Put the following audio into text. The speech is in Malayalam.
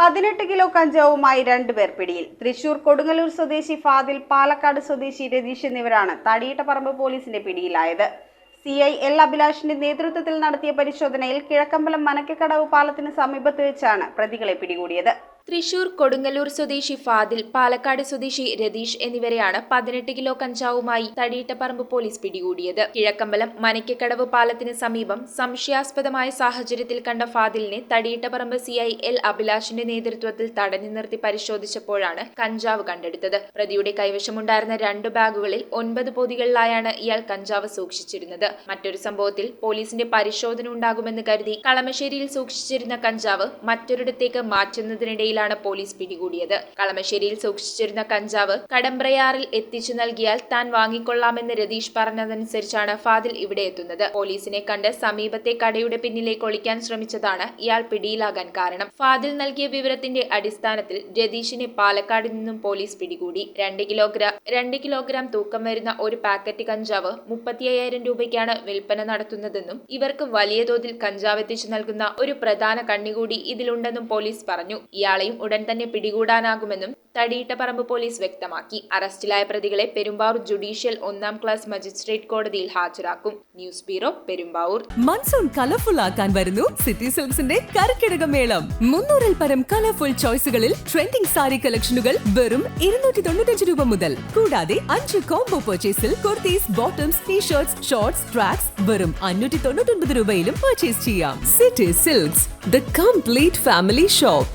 18 കിലോ കഞ്ചാവുമായി രണ്ടുപേർ പിടിയിൽ. തൃശൂർ കൊടുങ്ങല്ലൂർ സ്വദേശി ഫാദിൽ, പാലക്കാട് സ്വദേശി രതീഷ് എന്നിവരാണ് തടിയിട്ടപറമ്പ് പോലീസിന്റെ പിടിയിലായത്. CI L അഭിലാഷിന്റെ നേതൃത്വത്തിൽ നടത്തിയ പരിശോധനയിൽ കിഴക്കമ്പലം മനക്കക്കടവ് പാലത്തിന് സമീപത്ത് വെച്ചാണ് പ്രതികളെ പിടികൂടിയത്. തൃശൂർ കൊടുങ്ങല്ലൂർ സ്വദേശി ഫാദിൽ, പാലക്കാട് സ്വദേശി രതീഷ് എന്നിവരെയാണ് 18 കിലോ കഞ്ചാവുമായി തടിയിട്ടപറമ്പ് പോലീസ് പിടികൂടിയത്. കിഴക്കമ്പലം മനക്കക്കടവ് പാലത്തിന് സമീപം സംശയാസ്പദമായ സാഹചര്യത്തിൽ കണ്ട ഫാദിലിനെ തടിയിട്ടപറമ്പ് CI L അഭിലാഷിന്റെ നേതൃത്വത്തിൽ തടഞ്ഞു നിർത്തി പരിശോധിച്ചപ്പോഴാണ് കഞ്ചാവ് കണ്ടെടുത്തത്. പ്രതിയുടെ കൈവശമുണ്ടായിരുന്ന 2 ബാഗുകളിൽ 9 പൊതികളിലായാണ് ഇയാൾ കഞ്ചാവ് സൂക്ഷിച്ചിരുന്നത്. മറ്റൊരു സംഭവത്തിൽ പോലീസിന്റെ പരിശോധന ഉണ്ടാകുമെന്ന് കരുതി കളമശ്ശേരിയിൽ സൂക്ഷിച്ചിരുന്ന കഞ്ചാവ് മറ്റൊരിടത്തേക്ക് മാറ്റുന്നതിനിടയിൽ പോലീസ് പിടികൂടിയത്. കളമശ്ശേരിയിൽ സൂക്ഷിച്ചിരുന്ന കഞ്ചാവ് കടമ്പ്രയാറിൽ എത്തിച്ചു നൽകിയാൽ താൻ വാങ്ങിക്കൊള്ളാമെന്ന് രതീഷ് പറഞ്ഞതനുസരിച്ചാണ് ഫാദിൽ ഇവിടെ എത്തുന്നത്. പോലീസിനെ കണ്ട് സമീപത്തെ കടയുടെ പിന്നിലേക്ക് ഒളിക്കാൻ ശ്രമിച്ചതാണ് ഇയാൾ പിടിയിലാകാൻ കാരണം. ഫാദിൽ നൽകിയ വിവരത്തിന്റെ അടിസ്ഥാനത്തിൽ രതീഷിനെ പാലക്കാട് നിന്നും പോലീസ് പിടികൂടി. 2 കിലോഗ്രാം തൂക്കം വരുന്ന ഒരു പാക്കറ്റ് കഞ്ചാവ് 35,000 രൂപയ്ക്കാണ് വിൽപ്പന നടത്തുന്നതെന്നും ഇവർക്ക് വലിയ തോതിൽ കഞ്ചാവ് എത്തിച്ചു നൽകുന്ന ഒരു പ്രധാന കണ്ണികൂടി ഇതിലുണ്ടെന്നും പോലീസ് പറഞ്ഞു. ഇയാളെയും ഉടൻ തന്നെ പിടികൂടാനാകുമെന്നും തടിയിട്ടപറമ്പ് പോലീസ് വ്യക്തമാക്കി. അറസ്റ്റിലായ പ്രതികളെ പെരുമ്പാവൂർ ജുഡീഷ്യൽ 1ാം ക്ലാസ് മജിസ്ട്രേറ്റ് കോടതിയിൽ ഹാജരാക്കും. News bureau, Perumbavoor. Monsoon colourful ആക്കാൻ വരുന്നു സിറ്റി സിൽക്സിന്റെ കരക്കിടക മേളം. 300-ൽ പരം കളർഫുൾ ചോയ്സുകളിൽ ട്രെൻഡിംഗ് സാരി കളക്ഷനുകൾ വെറും 295 രൂപ മുതൽ. കൂടാതെ 5 കോംബോ പർച്ചേസിൽ kurtis, bottoms, T shirts, shorts, tracks വെറും 599 രൂപയിലും പർച്ചേസ് ചെയ്യാം. City silks, the complete family shop.